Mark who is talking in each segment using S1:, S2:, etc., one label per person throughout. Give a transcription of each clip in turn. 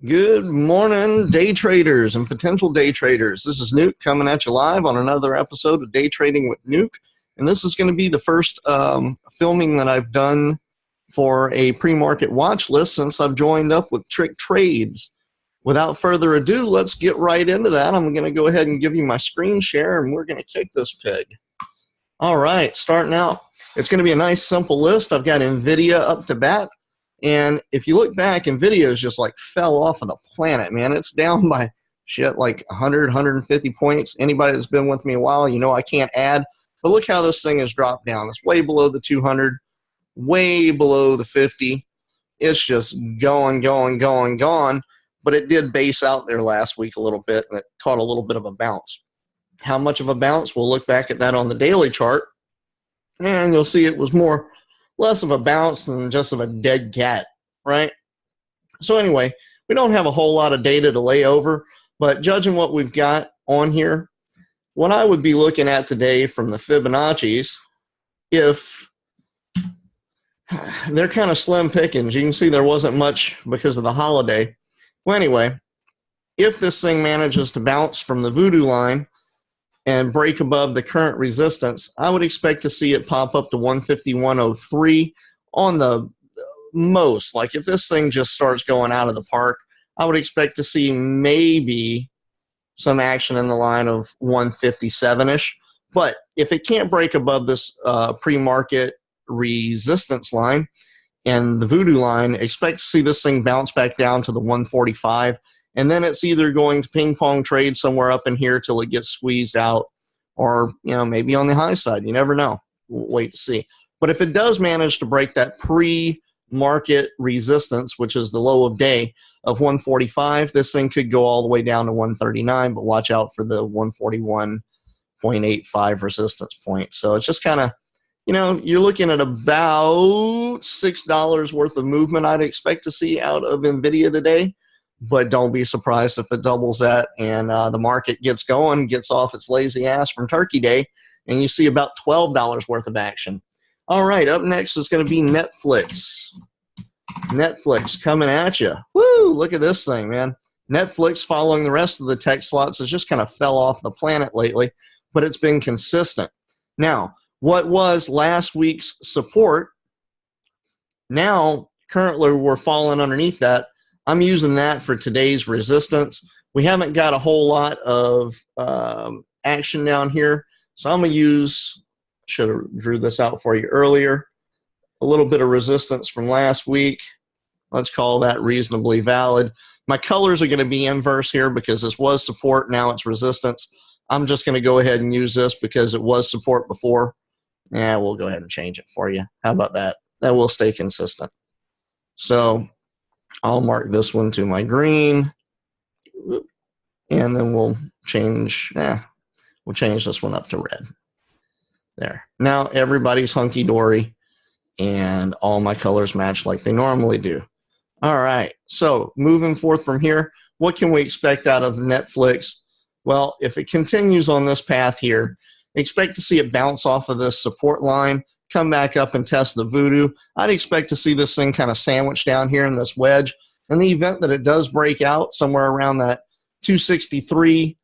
S1: Good morning, day traders and potential day traders. This is Nuke coming at you live on another episode of Day Trading with Nuke. And this is going to be the first filming that I've done for a pre-market watch list since I've joined up with TrickTrades. Without further ado, let's get right into that. I'm going to go ahead and give you my screen share, and we're going to kick this pig. All right, starting out. It's going to be a nice, simple list. I've got NVDA up to bat. And if you look back, NVIDIA's just like fell off of the planet, man. It's down by shit like 100, 150 points. Anybody that's been with me a while, you know I can't add. But look how this thing has dropped down. It's way below the 200, way below the 50. It's just going. But it did base out there last week a little bit, and it caught a little bit of a bounce. How much of a bounce? We'll look back at that on the daily chart, and you'll see it was less of a bounce than just of a dead cat, right? So anyway, we don't have a whole lot of data to lay over, but judging what we've got on here, what I would be looking at today from the Fibonacci's, if they're kind of slim pickings, you can see there wasn't much because of the holiday. Well, anyway, if this thing manages to bounce from the voodoo line and break above the current resistance, I would expect to see it pop up to 151.03 on the most. Like if this thing just starts going out of the park, I would expect to see maybe some action in the line of 157-ish. But if it can't break above this pre-market resistance line and the voodoo line, expect to see this thing bounce back down to the 145. And then it's either going to ping pong trade somewhere up in here till it gets squeezed out, or maybe on the high side. You never know. We'll wait to see. But if it does manage to break that pre-market resistance, which is the low of day of 145, this thing could go all the way down to 139. But watch out for the 141.85 resistance point. So it's just kind of, you're looking at about $6 worth of movement I'd expect to see out of NVIDIA today. But don't be surprised if it doubles that and the market gets going, gets off its lazy ass from Turkey Day, and you see about $12 worth of action. All right, up next is going to be Netflix. Netflix coming at you. Woo, look at this thing, man. Netflix, following the rest of the tech slots, has just kind of fell off the planet lately, but it's been consistent. Now, what was last week's support, now currently we're falling underneath that. I'm using that for today's resistance. We haven't got a whole lot of action down here, so I'm going to use, should have drew this out for you earlier, a little bit of resistance from last week. Let's call that reasonably valid. My colors are going to be inverse here because this was support, now it's resistance. I'm just going to go ahead and use this because it was support before. Yeah, we'll go ahead and change it for you. How about that? That will stay consistent. So I'll mark this one to my green, and then we'll change this one up to red. There. Now everybody's hunky-dory, and all my colors match like they normally do. All right, so moving forth from here, what can we expect out of Netflix? Well, if it continues on this path here, expect to see it bounce off of this support line, come back up and test the voodoo. I'd expect to see this thing kind of sandwiched down here in this wedge. In the event that it does break out somewhere around that 263,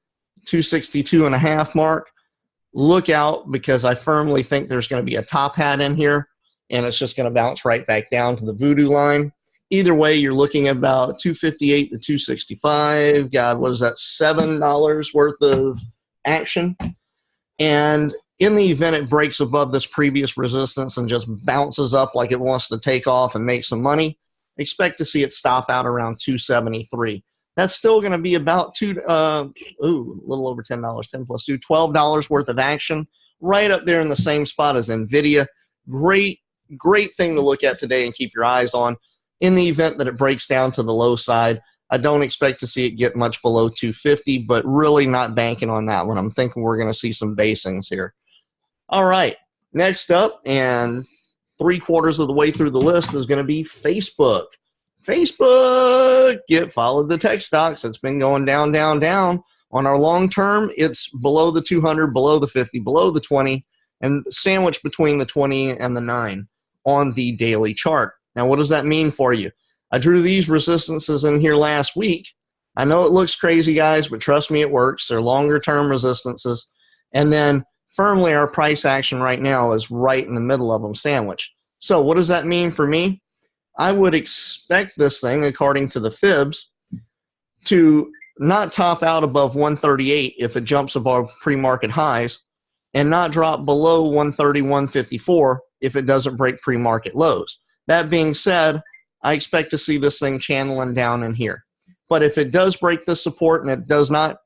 S1: 262.5 mark, look out, because I firmly think there's going to be a top hat in here, and it's just going to bounce right back down to the voodoo line. Either way, you're looking at about 258 to 265. God, what is that, $7 worth of action? And in the event it breaks above this previous resistance and just bounces up like it wants to take off and make some money, expect to see it stop out around 273. That's still going to be about a little over $10, 10 plus 2, $12 worth of action, right up there in the same spot as NVIDIA. Great thing to look at today and keep your eyes on. In the event that it breaks down to the low side, I don't expect to see it get much below 250, but really not banking on that one. I'm thinking we're going to see some basings here. All right, next up, and 3/4 of the way through the list, is going to be Facebook. Facebook, followed the tech stocks. It's been going down. On our long term, it's below the 200, below the 50, below the 20, and sandwiched between the 20 and the 9 on the daily chart. Now, what does that mean for you? I drew these resistances in here last week. I know it looks crazy, guys, but trust me, it works. They're longer-term resistances. And then firmly, our price action right now is right in the middle of them sandwiched. So what does that mean for me? I would expect this thing, according to the fibs, to not top out above 138 if it jumps above pre-market highs, and not drop below 130, 154 if it doesn't break pre-market lows. That being said, I expect to see this thing channeling down in here. But if it does break the support and it does not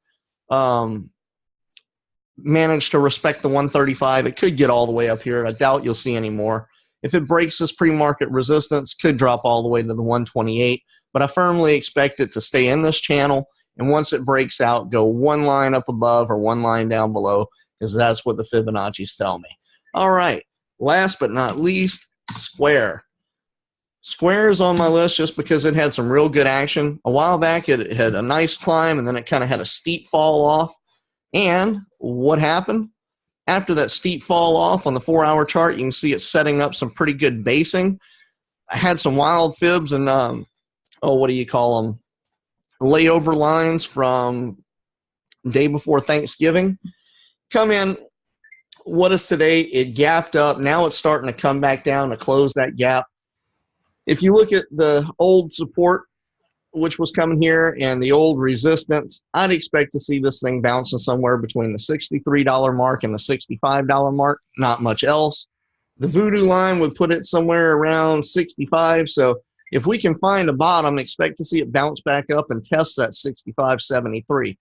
S1: manage to respect the 135, it could get all the way up here. I doubt you'll see any more. If it breaks this pre-market resistance, could drop all the way to the 128. But I firmly expect it to stay in this channel, and once it breaks out, go one line up above or one line down below, because that's what the Fibonacci's tell me. All right, last but not least, Square. Square is on my list just because it had some real good action. A while back, it had a nice climb, and then it kind of had a steep fall off. And what happened? After that steep fall off on the 4-hour chart, you can see it setting up some pretty good basing. I had some wild fibs and, what do you call them? Layover lines from day before Thanksgiving. Come in. What is today? It gapped up. Now it's starting to come back down to close that gap. If you look at the old support, which was coming here, and the old resistance, I'd expect to see this thing bouncing somewhere between the $63 mark and the $65 mark, not much else. The voodoo line would put it somewhere around 65, so if we can find a bottom, expect to see it bounce back up and test that 65.73.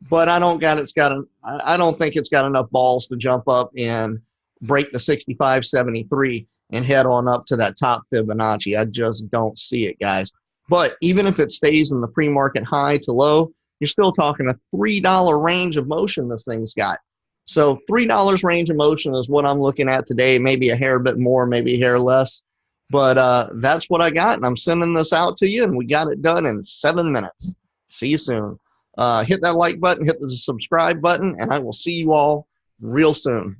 S1: But I don't think it's got enough balls to jump up and break the 65.73 and head on up to that top Fibonacci. I just don't see it, guys. But even if it stays in the pre-market high to low, you're still talking a $3 range of motion this thing's got. So $3 range of motion is what I'm looking at today, maybe a hair bit more, maybe a hair less. But that's what I got, and I'm sending this out to you, and we got it done in 7 minutes. See you soon. Hit that like button, hit the subscribe button, and I will see you all real soon.